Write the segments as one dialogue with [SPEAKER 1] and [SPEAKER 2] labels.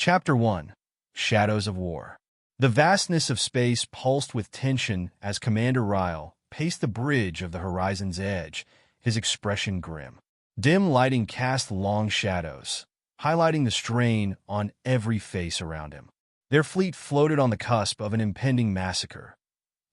[SPEAKER 1] Chapter 1. Shadows of War. The vastness of space pulsed with tension as Commander Ryle paced the bridge of the horizon's edge, his expression grim. Dim lighting cast long shadows, highlighting the strain on every face around him. Their fleet floated on the cusp of an impending massacre.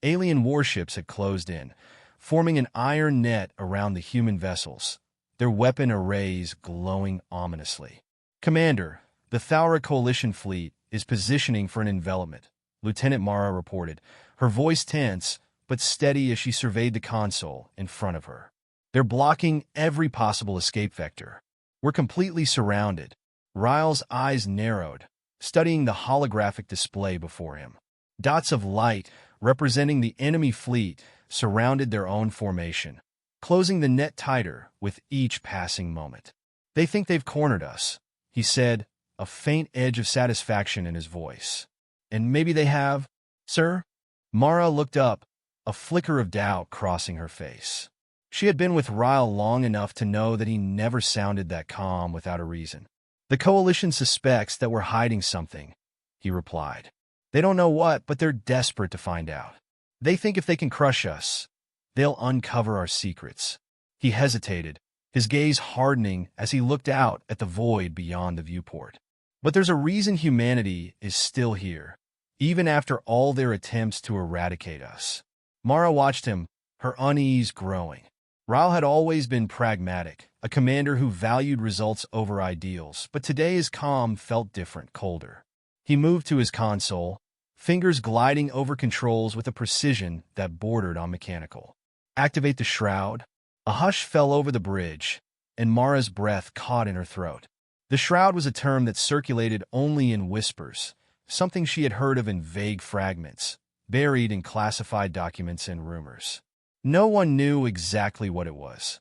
[SPEAKER 1] Alien warships had closed in, forming an iron net around the human vessels, their weapon arrays glowing ominously. "Commander, the Thaura Coalition fleet is positioning for an envelopment," Lieutenant Mara reported, her voice tense but steady as she surveyed the console in front of her. "They're blocking every possible escape vector. We're completely surrounded." Ryle's eyes narrowed, studying the holographic display before him. Dots of light, representing the enemy fleet, surrounded their own formation, closing the net tighter with each passing moment. "They think they've cornered us," he said, a faint edge of satisfaction in his voice. "And maybe they have, sir?" Mara looked up, a flicker of doubt crossing her face. She had been with Ryle long enough to know that he never sounded that calm without a reason. "The Coalition suspects that we're hiding something," he replied. "They don't know what, but they're desperate to find out. They think if they can crush us, they'll uncover our secrets." He hesitated, his gaze hardening as he looked out at the void beyond the viewport. "But there's a reason humanity is still here, even after all their attempts to eradicate us." Mara watched him, her unease growing. Ryle had always been pragmatic, a commander who valued results over ideals, but today his calm felt different, colder. He moved to his console, fingers gliding over controls with a precision that bordered on mechanical. "Activate the shroud." A hush fell over the bridge, and Mara's breath caught in her throat. The shroud was a term that circulated only in whispers, something she had heard of in vague fragments, buried in classified documents and rumors. No one knew exactly what it was,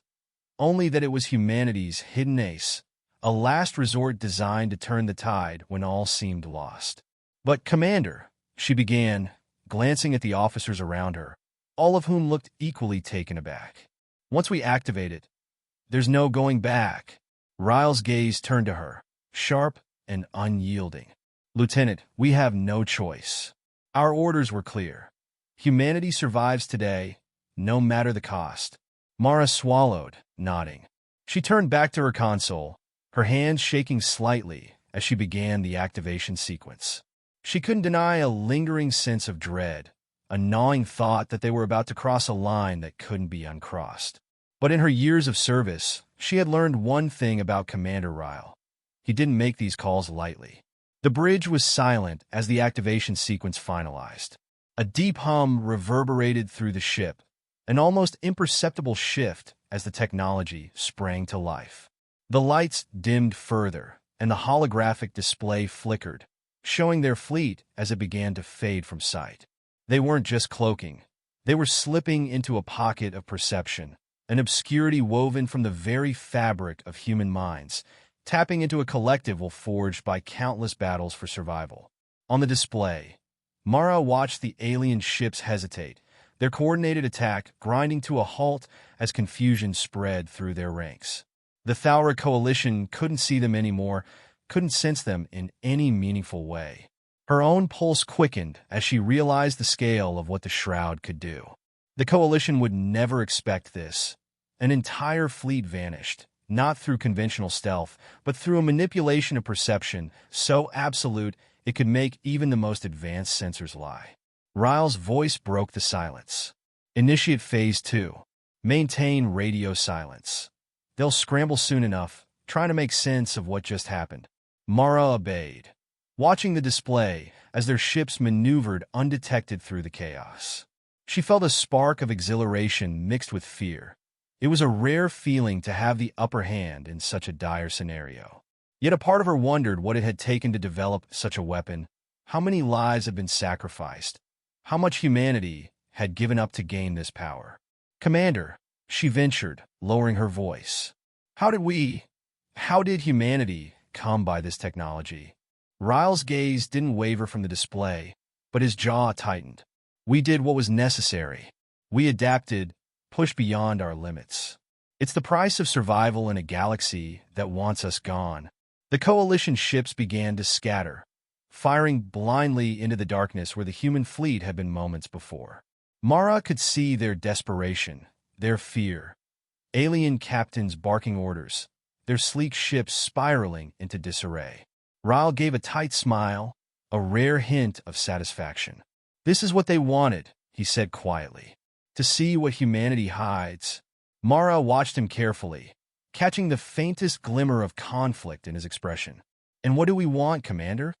[SPEAKER 1] only that it was humanity's hidden ace, a last resort designed to turn the tide when all seemed lost. "But, Commander," she began, glancing at the officers around her, all of whom looked equally taken aback. "Once we activate it, there's no going back." Ryle's gaze turned to her, sharp and unyielding. "Lieutenant, we have no choice. Our orders were clear. Humanity survives today, no matter the cost." Mara swallowed, nodding. She turned back to her console, her hands shaking slightly as she began the activation sequence. She couldn't deny a lingering sense of dread, a gnawing thought that they were about to cross a line that couldn't be uncrossed. But in her years of service, she had learned one thing about Commander Ryle. He didn't make these calls lightly. The bridge was silent as the activation sequence finalized. A deep hum reverberated through the ship, an almost imperceptible shift as the technology sprang to life. The lights dimmed further, and the holographic display flickered, showing their fleet as it began to fade from sight. They weren't just cloaking. They were slipping into a pocket of perception, an obscurity woven from the very fabric of human minds, tapping into a collective forged by countless battles for survival. On the display, Mara watched the alien ships hesitate, their coordinated attack grinding to a halt as confusion spread through their ranks. The Thaura Coalition couldn't see them anymore, couldn't sense them in any meaningful way. Her own pulse quickened as she realized the scale of what the shroud could do. The Coalition would never expect this. An entire fleet vanished, not through conventional stealth, but through a manipulation of perception so absolute it could make even the most advanced sensors lie. Ryle's voice broke the silence. "Initiate Phase 2. Maintain radio silence. They'll scramble soon enough, trying to make sense of what just happened." Mara obeyed, watching the display as their ships maneuvered undetected through the chaos. She felt a spark of exhilaration mixed with fear. It was a rare feeling to have the upper hand in such a dire scenario. Yet a part of her wondered what it had taken to develop such a weapon, how many lives had been sacrificed, how much humanity had given up to gain this power. "Commander," she ventured, lowering her voice, how did humanity come by this technology?" Ryle's gaze didn't waver from the display, but his jaw tightened. "We did what was necessary. We adapted, pushed beyond our limits. It's the price of survival in a galaxy that wants us gone." The coalition ships began to scatter, firing blindly into the darkness where the human fleet had been moments before. Mara could see their desperation, their fear. Alien captains barking orders, their sleek ships spiraling into disarray. Ryle gave a tight smile, a rare hint of satisfaction. "This is what they wanted," he said quietly. "To see what humanity hides." Mara watched him carefully, catching the faintest glimmer of conflict in his expression. "And what do we want, Commander?"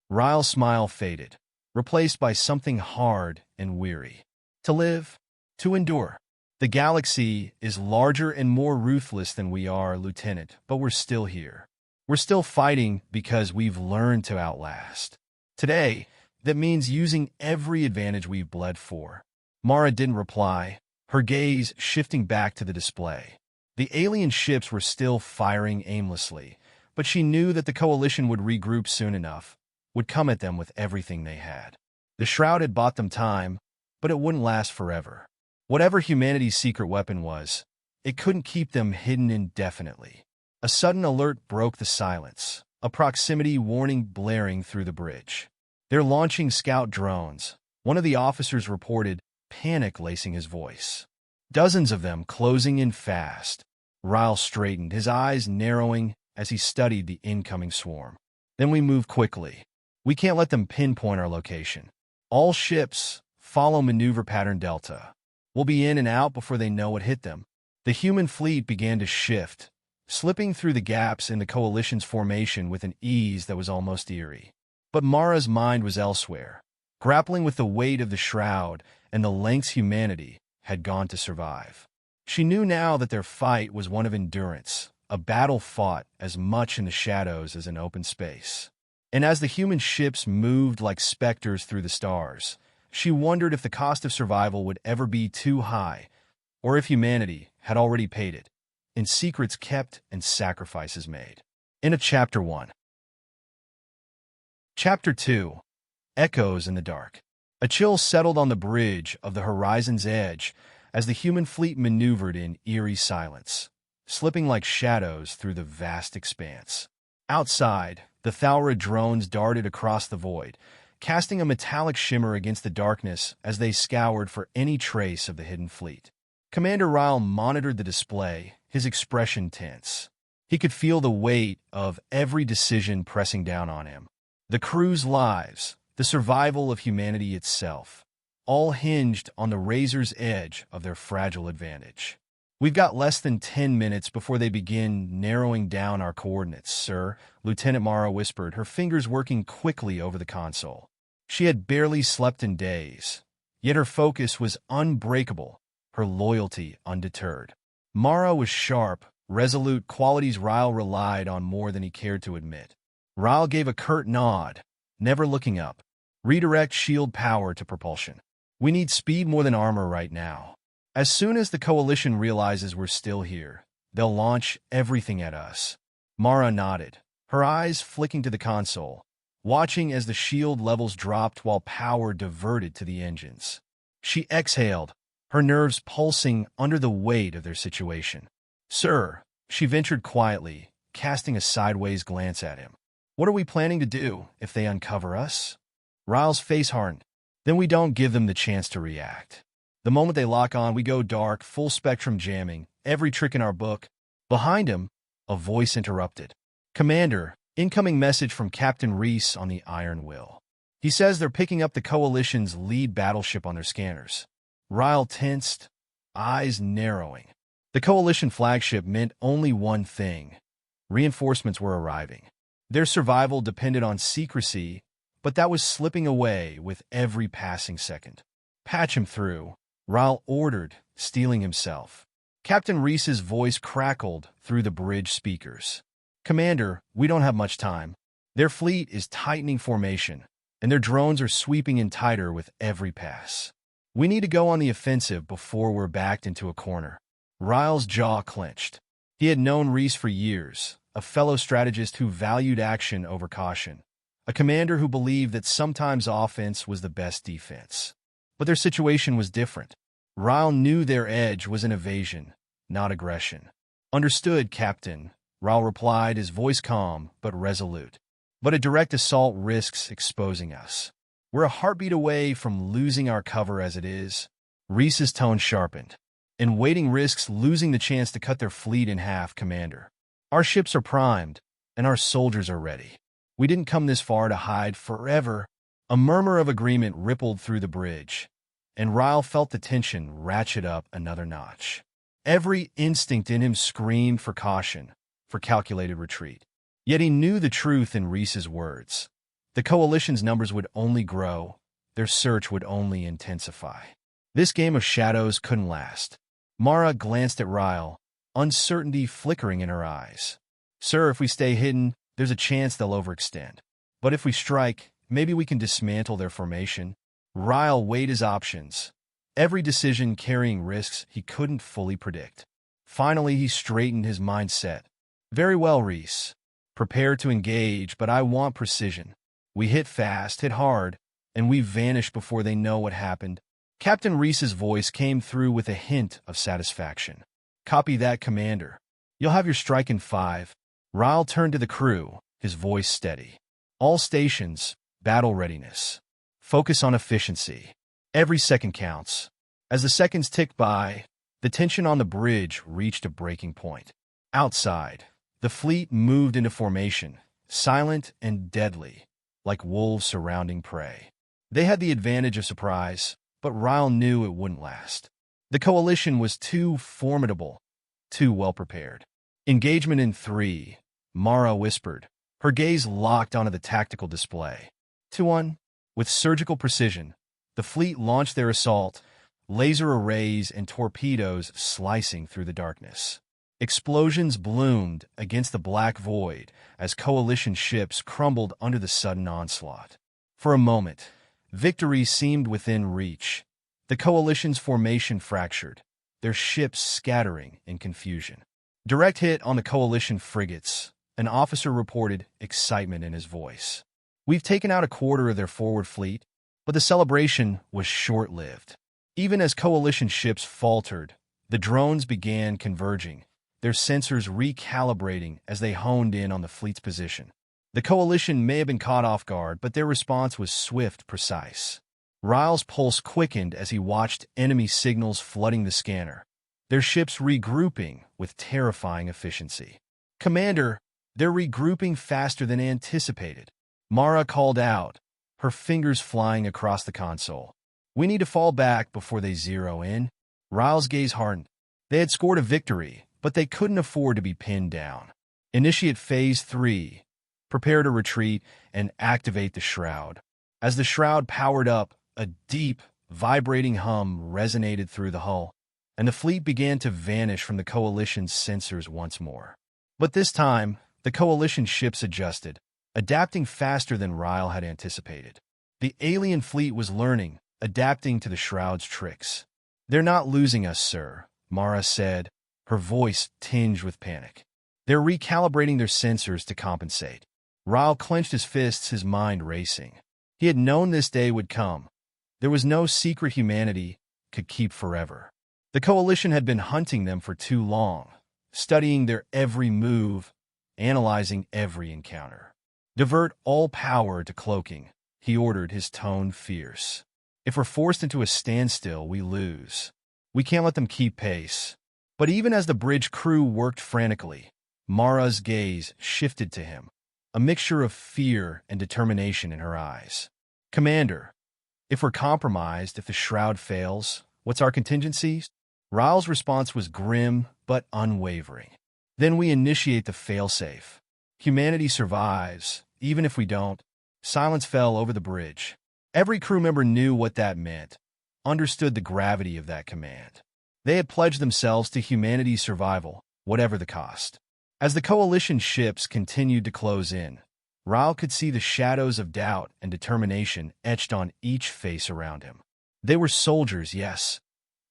[SPEAKER 1] Ryle's smile faded, replaced by something hard and weary. "To live, to endure. The galaxy is larger and more ruthless than we are, Lieutenant, but we're still here. We're still fighting because we've learned to outlast. Today, that means using every advantage we've bled for." Mara didn't reply, her gaze shifting back to the display. The alien ships were still firing aimlessly, but she knew that the coalition would regroup soon enough, would come at them with everything they had. The Shroud had bought them time, but it wouldn't last forever. Whatever humanity's secret weapon was, it couldn't keep them hidden indefinitely. A sudden alert broke the silence, a proximity warning blaring through the bridge. "They're launching scout drones," one of the officers reported, panic lacing his voice. "Dozens of them closing in fast." Ryle straightened, his eyes narrowing as he studied the incoming swarm. "Then we move quickly. We can't let them pinpoint our location. All ships follow maneuver pattern Delta. We'll be in and out before they know what hit them." The human fleet began to shift, slipping through the gaps in the coalition's formation with an ease that was almost eerie. But Mara's mind was elsewhere, grappling with the weight of the Shroud and the lengths humanity had gone to survive. She knew now that their fight was one of endurance, a battle fought as much in the shadows as in open space. And as the human ships moved like specters through the stars, she wondered if the cost of survival would ever be too high, or if humanity had already paid it, in secrets kept and sacrifices made. End of Chapter 1. Chapter 2. Echoes in the Dark. A chill settled on the bridge of the horizon's edge as the human fleet maneuvered in eerie silence, slipping like shadows through the vast expanse. Outside, the Thaura drones darted across the void, casting a metallic shimmer against the darkness as they scoured for any trace of the hidden fleet. Commander Ryle monitored the display, his expression tense. He could feel the weight of every decision pressing down on him. The crew's lives, the survival of humanity itself, all hinged on the razor's edge of their fragile advantage. "We've got less than 10 minutes before they begin narrowing down our coordinates, sir," Lieutenant Mara whispered, her fingers working quickly over the console. She had barely slept in days, yet her focus was unbreakable, her loyalty undeterred. Mara was sharp, resolute, qualities Ryle relied on more than he cared to admit. Ryle gave a curt nod, never looking up. "Redirect shield power to propulsion. We need speed more than armor right now. As soon as the coalition realizes we're still here, they'll launch everything at us." Mara nodded, her eyes flicking to the console, watching as the shield levels dropped while power diverted to the engines. She exhaled, her nerves pulsing under the weight of their situation. "Sir," she ventured quietly, casting a sideways glance at him. "What are we planning to do if they uncover us?" Ryle's face hardened. "Then we don't give them the chance to react. The moment they lock on, we go dark, full spectrum jamming, every trick in our book." Behind him, a voice interrupted. "Commander, incoming message from Captain Reese on the Iron Will. He says they're picking up the Coalition's lead battleship on their scanners." Ryle tensed, eyes narrowing. The Coalition flagship meant only one thing. Reinforcements were arriving. Their survival depended on secrecy, but that was slipping away with every passing second. "Patch him through," Ryle ordered, steeling himself. Captain Reese's voice crackled through the bridge speakers. "Commander, we don't have much time. Their fleet is tightening formation, and their drones are sweeping in tighter with every pass. We need to go on the offensive before we're backed into a corner." Ryle's jaw clenched. He had known Reese for years, a fellow strategist who valued action over caution, a commander who believed that sometimes offense was the best defense. But their situation was different. Ryle knew their edge was in evasion, not aggression. "Understood, Captain," Raul replied, his voice calm but resolute. But a direct assault risks exposing us. We're a heartbeat away from losing our cover as it is. Reese's tone sharpened. And waiting risks losing the chance to cut their fleet in half, Commander. Our ships are primed, and our soldiers are ready. We didn't come this far to hide forever. A murmur of agreement rippled through the bridge, and Ryle felt the tension ratchet up another notch. Every instinct in him screamed for caution, for calculated retreat. Yet he knew the truth in Reese's words. The coalition's numbers would only grow, their search would only intensify. This game of shadows couldn't last. Mara glanced at Ryle, uncertainty flickering in her eyes. Sir, if we stay hidden, there's a chance they'll overextend. But if we strike, maybe we can dismantle their formation. Ryle weighed his options, every decision carrying risks he couldn't fully predict. Finally, he straightened his mindset. Very well, Reese. Prepare to engage, but I want precision. We hit fast, hit hard, and we vanish before they know what happened. Captain Reese's voice came through with a hint of satisfaction. Copy that, Commander. You'll have your strike in 5. Ryle turned to the crew, his voice steady. All stations, battle readiness. Focus on efficiency. Every second counts. As the seconds ticked by, the tension on the bridge reached a breaking point. Outside, the fleet moved into formation, silent and deadly, like wolves surrounding prey. They had the advantage of surprise, but Ryle knew it wouldn't last. The coalition was too formidable, too well prepared. Engagement in 3, Mara whispered, her gaze locked onto the tactical display. 2-1. With surgical precision, the fleet launched their assault, laser arrays and torpedoes slicing through the darkness. Explosions bloomed against the black void as coalition ships crumbled under the sudden onslaught. For a moment, victory seemed within reach. The coalition's formation fractured, their ships scattering in confusion. Direct hit on the coalition frigates, an officer reported, excitement in his voice. We've taken out a quarter of their forward fleet, but the celebration was short-lived. Even as coalition ships faltered, the drones began converging, their sensors recalibrating as they honed in on the fleet's position. The coalition may have been caught off guard, but their response was swift, precise. Ryle's pulse quickened as he watched enemy signals flooding the scanner, their ships regrouping with terrifying efficiency. Commander, they're regrouping faster than anticipated. Mara called out, her fingers flying across the console. We need to fall back before they zero in. Ryle's gaze hardened. They had scored a victory, but they couldn't afford to be pinned down. Initiate Phase 3. Prepare to retreat and activate the shroud. As the shroud powered up, a deep, vibrating hum resonated through the hull, and the fleet began to vanish from the coalition's sensors once more. But this time, the coalition ships adjusted, adapting faster than Ryle had anticipated. The alien fleet was learning, adapting to the shroud's tricks. They're not losing us, sir, Mara said, her voice tinged with panic. They're recalibrating their sensors to compensate. Ryle clenched his fists, his mind racing. He had known this day would come. There was no secret humanity could keep forever. The coalition had been hunting them for too long, studying their every move, analyzing every encounter. Divert all power to cloaking, he ordered, his tone fierce. If we're forced into a standstill, we lose. We can't let them keep pace. But even as the bridge crew worked frantically, Mara's gaze shifted to him, a mixture of fear and determination in her eyes. Commander, if we're compromised, if the shroud fails, what's our contingencies? Ryle's response was grim but unwavering. Then we initiate the failsafe. Humanity survives, even if we don't. Silence fell over the bridge. Every crew member knew what that meant, understood the gravity of that command. They had pledged themselves to humanity's survival, whatever the cost. As the coalition ships continued to close in, Ryle could see the shadows of doubt and determination etched on each face around him. They were soldiers, yes,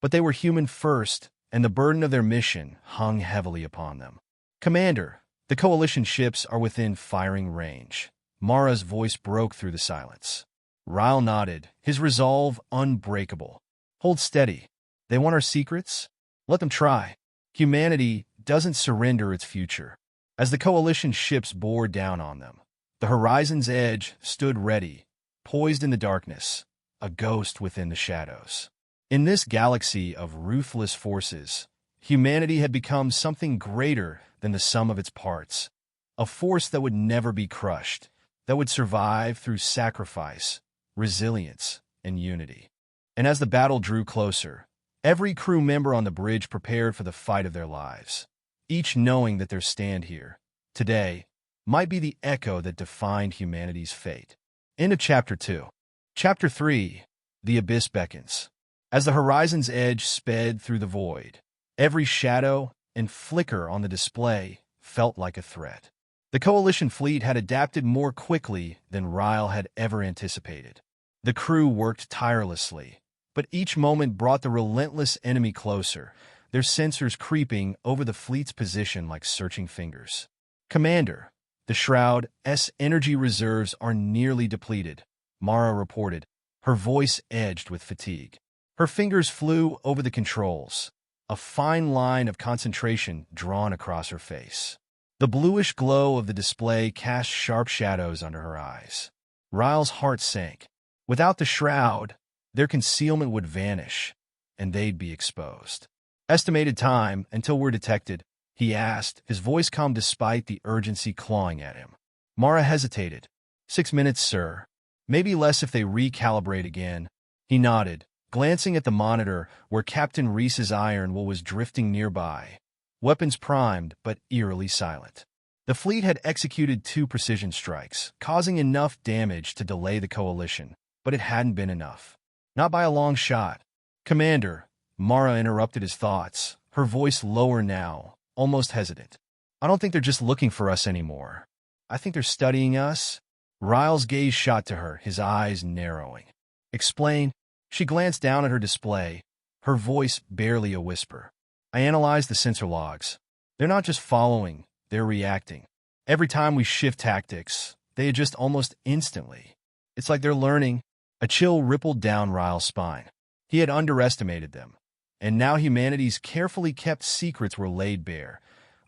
[SPEAKER 1] but they were human first, and the burden of their mission hung heavily upon them. Commander, the coalition ships are within firing range. Mara's voice broke through the silence. Ryle nodded, his resolve unbreakable. Hold steady. They want our secrets? Let them try. Humanity doesn't surrender its future. As the coalition ships bore down on them, the horizon's edge stood ready, poised in the darkness, a ghost within the shadows. In this galaxy of ruthless forces, humanity had become something greater than the sum of its parts, a force that would never be crushed, that would survive through sacrifice, resilience, and unity. And as the battle drew closer, every crew member on the bridge prepared for the fight of their lives, each knowing that their stand here, today, might be the echo that defined humanity's fate. End of Chapter 2. Chapter 3. The Abyss Beckons. As the horizon's edge sped through the void, every shadow and flicker on the display felt like a threat. The Coalition fleet had adapted more quickly than Ryle had ever anticipated. The crew worked tirelessly, but each moment brought the relentless enemy closer, their sensors creeping over the fleet's position like searching fingers. "Commander, the Shroud's energy reserves are nearly depleted," Mara reported, her voice edged with fatigue. Her fingers flew over the controls, a fine line of concentration drawn across her face. The bluish glow of the display cast sharp shadows under her eyes. Ryle's heart sank. Without the Shroud, their concealment would vanish, and they'd be exposed. "Estimated time until we're detected?" he asked, his voice calm despite the urgency clawing at him. Mara hesitated. 6 minutes, sir. Maybe less if they recalibrate again." He nodded, glancing at the monitor where Captain Reese's iron will was drifting nearby, weapons primed but eerily silent. The fleet had executed 2 precision strikes, causing enough damage to delay the Coalition, but it hadn't been enough. Not by a long shot. "Commander," Mara interrupted his thoughts, her voice lower now, almost hesitant. "I don't think they're just looking for us anymore. I think they're studying us." Ryle's gaze shot to her, his eyes narrowing. "Explain." She glanced down at her display, her voice barely a whisper. "I analyzed the sensor logs. They're not just following, they're reacting. Every time we shift tactics, they adjust almost instantly. It's like they're learning." A chill rippled down Ryle's spine. He had underestimated them, and now humanity's carefully kept secrets were laid bare,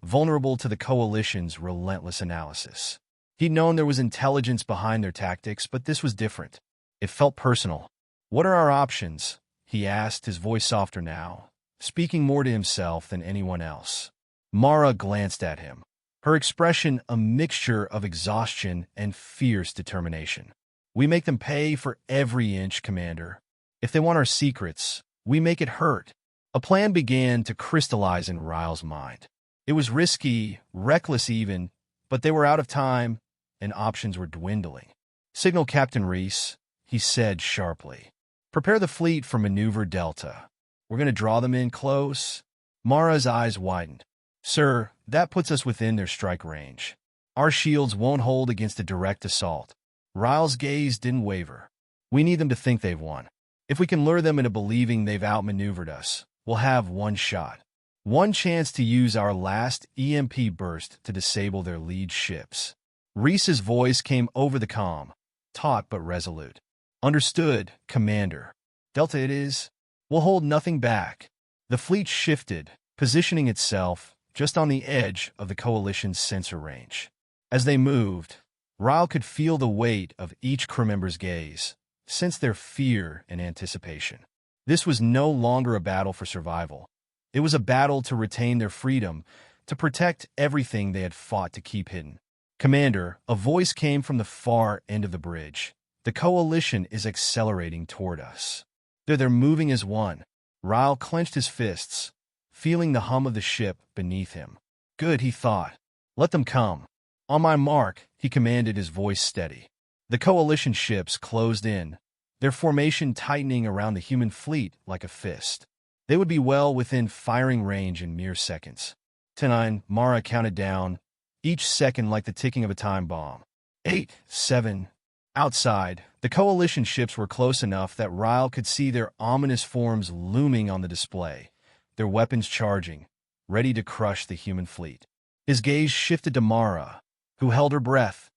[SPEAKER 1] vulnerable to the Coalition's relentless analysis. He'd known there was intelligence behind their tactics, but this was different. It felt personal. "What are our options?" he asked, his voice softer now, speaking more to himself than anyone else. Mara glanced at him, her expression a mixture of exhaustion and fierce determination. "We make them pay for every inch, Commander. If they want our secrets, we make it hurt." A plan began to crystallize in Ryle's mind. It was risky, reckless even, but they were out of time, and options were dwindling. "Signal Captain Reese," he said sharply. "Prepare the fleet for Maneuver Delta. We're going to draw them in close." Mara's eyes widened. "Sir, that puts us within their strike range. Our shields won't hold against a direct assault." Ryle's gaze didn't waver. "We need them to think they've won. If we can lure them into believing they've outmaneuvered us, we'll have one shot. One chance to use our last EMP burst to disable their lead ships." Reese's voice came over the comm, taut but resolute. "Understood, Commander. Delta it is. We'll hold nothing back." The fleet shifted, positioning itself just on the edge of the Coalition's sensor range. As they moved, Ryle could feel the weight of each crew member's gaze, sense their fear and anticipation. This was no longer a battle for survival. It was a battle to retain their freedom, to protect everything they had fought to keep hidden. "Commander," a voice came from the far end of the bridge. "The Coalition is accelerating toward us. They're moving as one." Ryle clenched his fists, feeling the hum of the ship beneath him. "Good," he thought. "Let them come." "On my mark," he commanded, his voice steady. The Coalition ships closed in, their formation tightening around the human fleet like a fist. They would be well within firing range in mere seconds. 10-9, Mara counted down, each second like the ticking of a time bomb. 8, 7. Outside, the Coalition ships were close enough that Ryle could see their ominous forms looming on the display, their weapons charging, ready to crush the human fleet. His gaze shifted to Mara, who held her breath,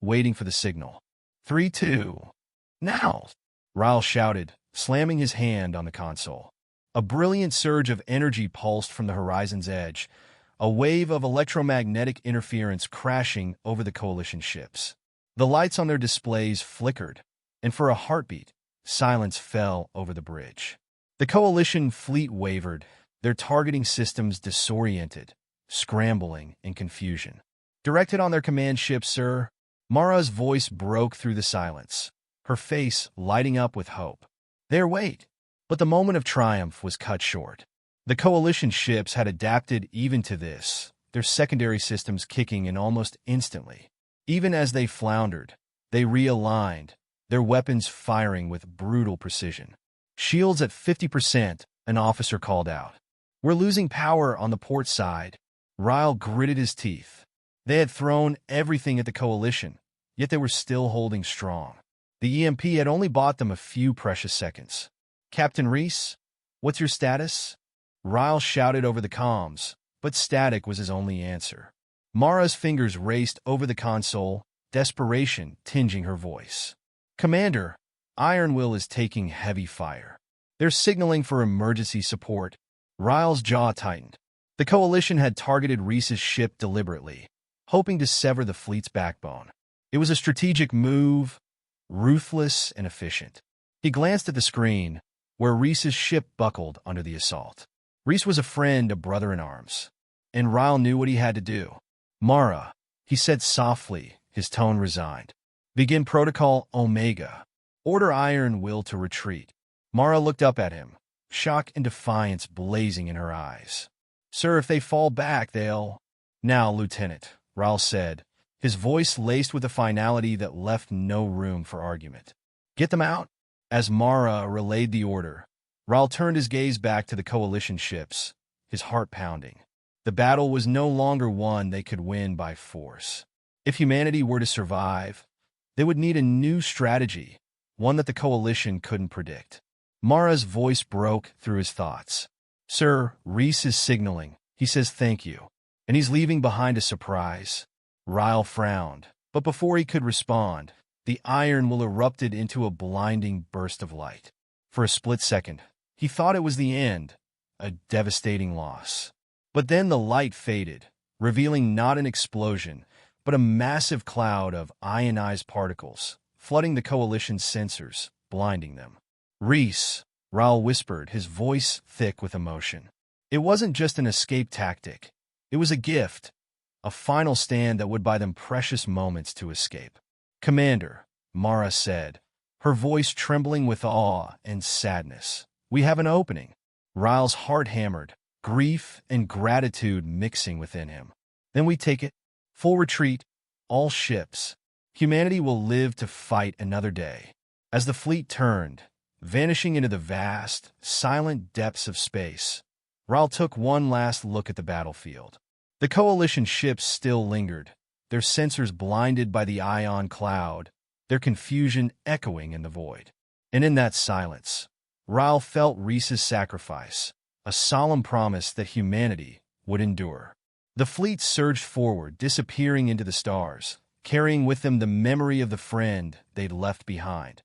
[SPEAKER 1] waiting for the signal. 3-2. "Now!" Ryle shouted, slamming his hand on the console. A brilliant surge of energy pulsed from the horizon's edge, a wave of electromagnetic interference crashing over the coalition ships. The lights on their displays flickered, and for a heartbeat, silence fell over the bridge. The coalition fleet wavered, their targeting systems disoriented, scrambling in confusion. "Directed on their command ship, sir." Mara's voice broke through the silence, her face lighting up with hope. "There, wait." But the moment of triumph was cut short. The coalition ships had adapted even to this, their secondary systems kicking in almost instantly. Even as they floundered, they realigned, their weapons firing with brutal precision. "Shields at 50%, an officer called out. "We're losing power on the port side." Ryle gritted his teeth. They had thrown everything at the coalition, yet they were still holding strong. The EMP had only bought them a few precious seconds. "Captain Reese, what's your status?" Ryle shouted over the comms, but static was his only answer. Mara's fingers raced over the console, desperation tinging her voice. "Commander, Iron Will is taking heavy fire. They're signaling for emergency support." Ryle's jaw tightened. The coalition had targeted Reese's ship deliberately, hoping to sever the fleet's backbone. It was a strategic move, ruthless and efficient. He glanced at the screen, where Reese's ship buckled under the assault. Reese was a friend, a brother in arms, and Ryle knew what he had to do. "Mara," he said softly, his tone resigned. "Begin Protocol Omega. Order Iron Will to retreat." Mara looked up at him, shock and defiance blazing in her eyes. "Sir, if they fall back, they'll—" "Now, Lieutenant," Ryle said, his voice laced with a finality that left no room for argument. "Get them out." As Mara relayed the order, Ryle turned his gaze back to the coalition ships, his heart pounding. The battle was no longer one they could win by force. If humanity were to survive, they would need a new strategy, one that the coalition couldn't predict. Mara's voice broke through his thoughts. "Sir, Reese is signaling. He says thank you. And he's leaving behind a surprise." Ryle frowned, but before he could respond, the Iron Will erupted into a blinding burst of light. For a split second, he thought it was the end, a devastating loss. But then the light faded, revealing not an explosion, but a massive cloud of ionized particles, flooding the coalition's sensors, blinding them. "Reese," Ryle whispered, his voice thick with emotion. It wasn't just an escape tactic. It was a gift, a final stand that would buy them precious moments to escape. "Commander," Mara said, her voice trembling with awe and sadness, "we have an opening." Ryle's heart hammered, grief and gratitude mixing within him. "Then we take it. Full retreat, all ships. Humanity will live to fight another day." As the fleet turned, vanishing into the vast, silent depths of space, Ryle took one last look at the battlefield. The coalition ships still lingered, their sensors blinded by the ion cloud, their confusion echoing in the void. And in that silence, Ryle felt Reese's sacrifice, a solemn promise that humanity would endure. The fleet surged forward, disappearing into the stars, carrying with them the memory of the friend they'd left behind,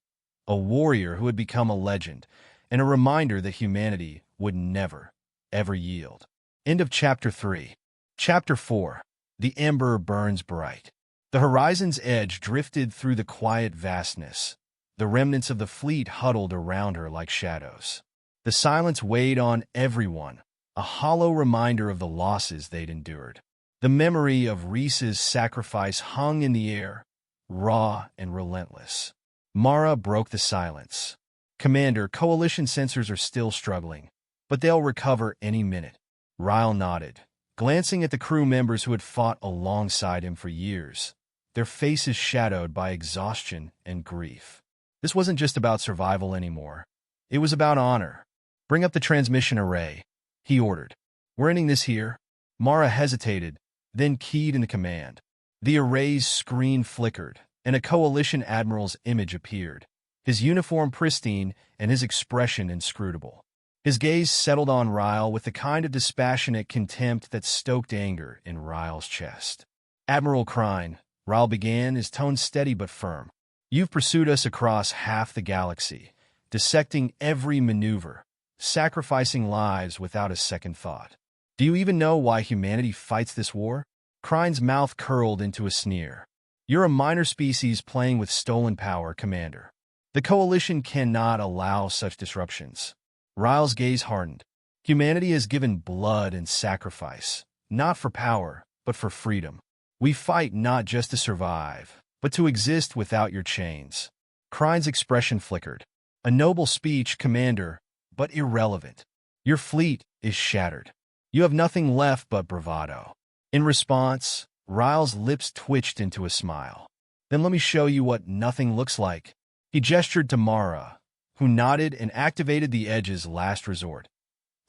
[SPEAKER 1] a warrior who had become a legend, and a reminder that humanity would never, ever yield. End of Chapter 3. Chapter 4. The ember burns bright. The horizon's edge drifted through the quiet vastness, the remnants of the fleet huddled around her like shadows. The silence weighed on everyone, a hollow reminder of the losses they'd endured. The memory of Reese's sacrifice hung in the air, raw and relentless. Mara broke the silence. "Commander, coalition sensors are still struggling, but they'll recover any minute." Ryle nodded, glancing at the crew members who had fought alongside him for years, their faces shadowed by exhaustion and grief. This wasn't just about survival anymore. It was about honor. "Bring up the transmission array," he ordered. "We're ending this here." Mara hesitated, then keyed into command. The array's screen flickered, and a coalition admiral's image appeared, his uniform pristine and his expression inscrutable. His gaze settled on Ryle with the kind of dispassionate contempt that stoked anger in Ryle's chest. "Admiral Crine," Ryle began, his tone steady but firm. "You've pursued us across half the galaxy, dissecting every maneuver, sacrificing lives without a second thought. Do you even know why humanity fights this war? Krine's mouth curled into a sneer. You're a minor species playing with stolen power, Commander. The Coalition cannot allow such disruptions. Ryle's gaze hardened. Humanity has given blood and sacrifice, not for power, but for freedom. We fight not just to survive, but to exist without your chains. Krine's expression flickered. A noble speech, Commander, but irrelevant. Your fleet is shattered. You have nothing left but bravado. In response, Ryle's lips twitched into a smile. Then let me show you what nothing looks like. He gestured to Mara, who nodded and activated the Edge's last resort,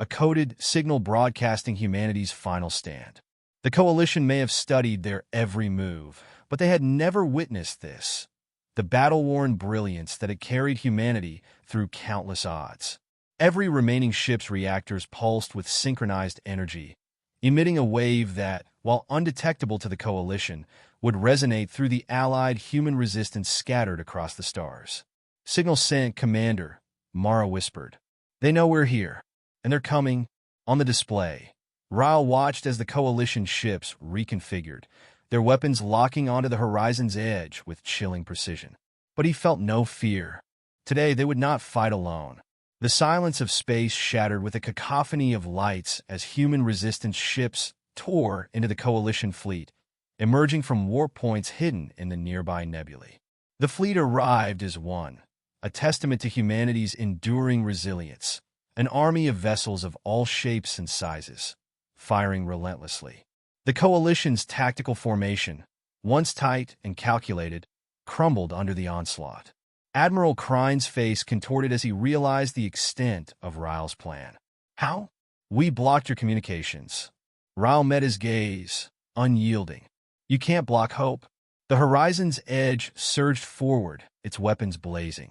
[SPEAKER 1] a coded signal broadcasting humanity's final stand. The Coalition may have studied their every move, but they had never witnessed this, the battle-worn brilliance that had carried humanity through countless odds. Every remaining ship's reactors pulsed with synchronized energy, emitting a wave that, while undetectable to the Coalition, would resonate through the Allied human resistance scattered across the stars. Signal sent, Commander, Mara whispered. They know we're here, and they're coming. On the display, Ryle watched as the Coalition ships reconfigured, their weapons locking onto the horizon's edge with chilling precision. But he felt no fear. Today they would not fight alone. The silence of space shattered with a cacophony of lights as human resistance ships tore into the Coalition fleet, emerging from warp points hidden in the nearby nebulae. The fleet arrived as one, a testament to humanity's enduring resilience, an army of vessels of all shapes and sizes, firing relentlessly. The Coalition's tactical formation, once tight and calculated, crumbled under the onslaught. Admiral Krine's face contorted as he realized the extent of Ryle's plan. How? We blocked your communications. Ryle met his gaze, unyielding. You can't block hope. The horizon's edge surged forward, its weapons blazing.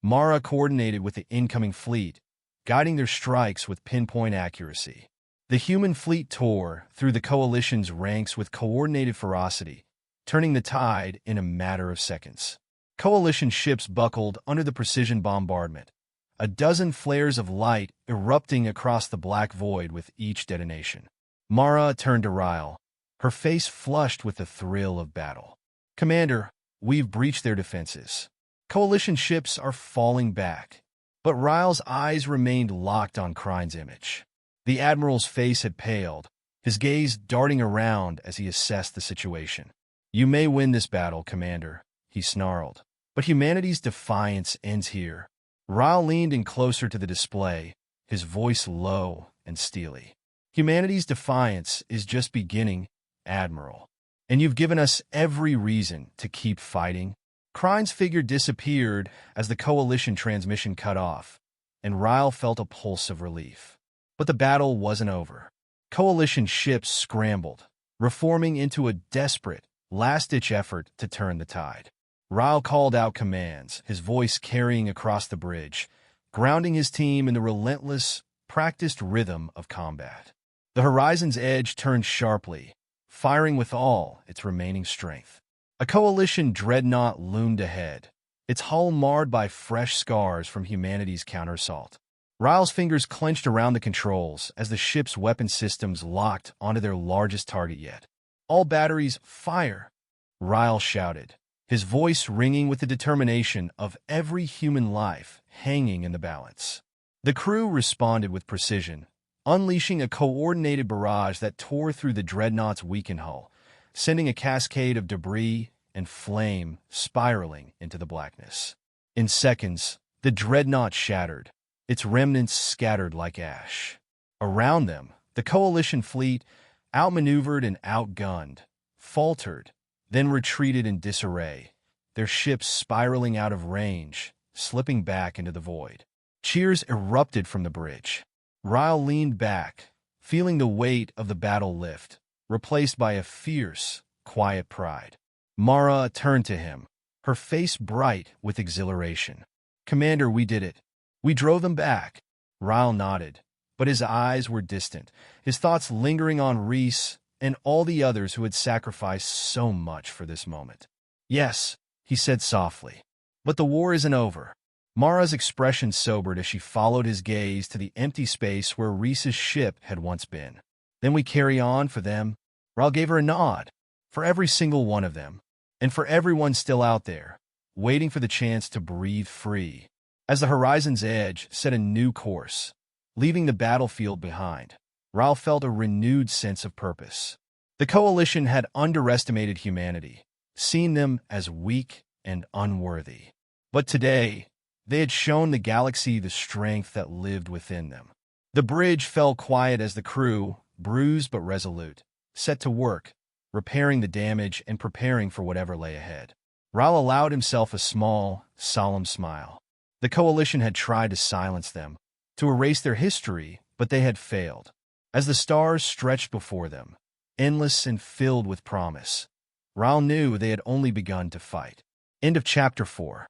[SPEAKER 1] Mara coordinated with the incoming fleet, guiding their strikes with pinpoint accuracy. The human fleet tore through the Coalition's ranks with coordinated ferocity, turning the tide in a matter of seconds. Coalition ships buckled under the precision bombardment, a dozen flares of light erupting across the black void with each detonation. Mara turned to Ryle, her face flushed with the thrill of battle. Commander, we've breached their defenses. Coalition ships are falling back. But Ryle's eyes remained locked on Krine's image. The Admiral's face had paled, his gaze darting around as he assessed the situation. You may win this battle, Commander, he snarled. But humanity's defiance ends here. Ryle leaned in closer to the display, his voice low and steely. Humanity's defiance is just beginning, Admiral. And you've given us every reason to keep fighting. Krine's figure disappeared as the Coalition transmission cut off, and Ryle felt a pulse of relief. But the battle wasn't over. Coalition ships scrambled, reforming into a desperate, last-ditch effort to turn the tide. Ryle called out commands, his voice carrying across the bridge, grounding his team in the relentless, practiced rhythm of combat. The horizon's edge turned sharply, firing with all its remaining strength. A Coalition dreadnought loomed ahead, its hull marred by fresh scars from humanity's counterassault. Ryle's fingers clenched around the controls as the ship's weapon systems locked onto their largest target yet. All batteries, fire! Ryle shouted, his voice ringing with the determination of every human life hanging in the balance. The crew responded with precision, unleashing a coordinated barrage that tore through the dreadnought's weakened hull, sending a cascade of debris and flame spiraling into the blackness. In seconds, the dreadnought shattered, its remnants scattered like ash. Around them, the Coalition fleet, outmaneuvered and outgunned, faltered, then retreated in disarray, their ships spiraling out of range, slipping back into the void. Cheers erupted from the bridge. Ryle leaned back, feeling the weight of the battle lift, replaced by a fierce, quiet pride. Mara turned to him, her face bright with exhilaration. Commander, we did it. We drove them back. Ryle nodded, but his eyes were distant, his thoughts lingering on Reese and all the others who had sacrificed so much for this moment. Yes, he said softly, but the war isn't over. Mara's expression sobered as she followed his gaze to the empty space where Reese's ship had once been. Then we carry on for them. Raul gave her a nod. For every single one of them. And for everyone still out there, waiting for the chance to breathe free. As the horizon's edge set a new course, leaving the battlefield behind, Raul felt a renewed sense of purpose. The coalition had underestimated humanity, seen them as weak and unworthy. But today, they had shown the galaxy the strength that lived within them. The bridge fell quiet as the crew, bruised but resolute, set to work, repairing the damage and preparing for whatever lay ahead. Raul allowed himself a small, solemn smile. The coalition had tried to silence them, to erase their history, but they had failed. As the stars stretched before them, endless and filled with promise, Raul knew they had only begun to fight. End of Chapter 4.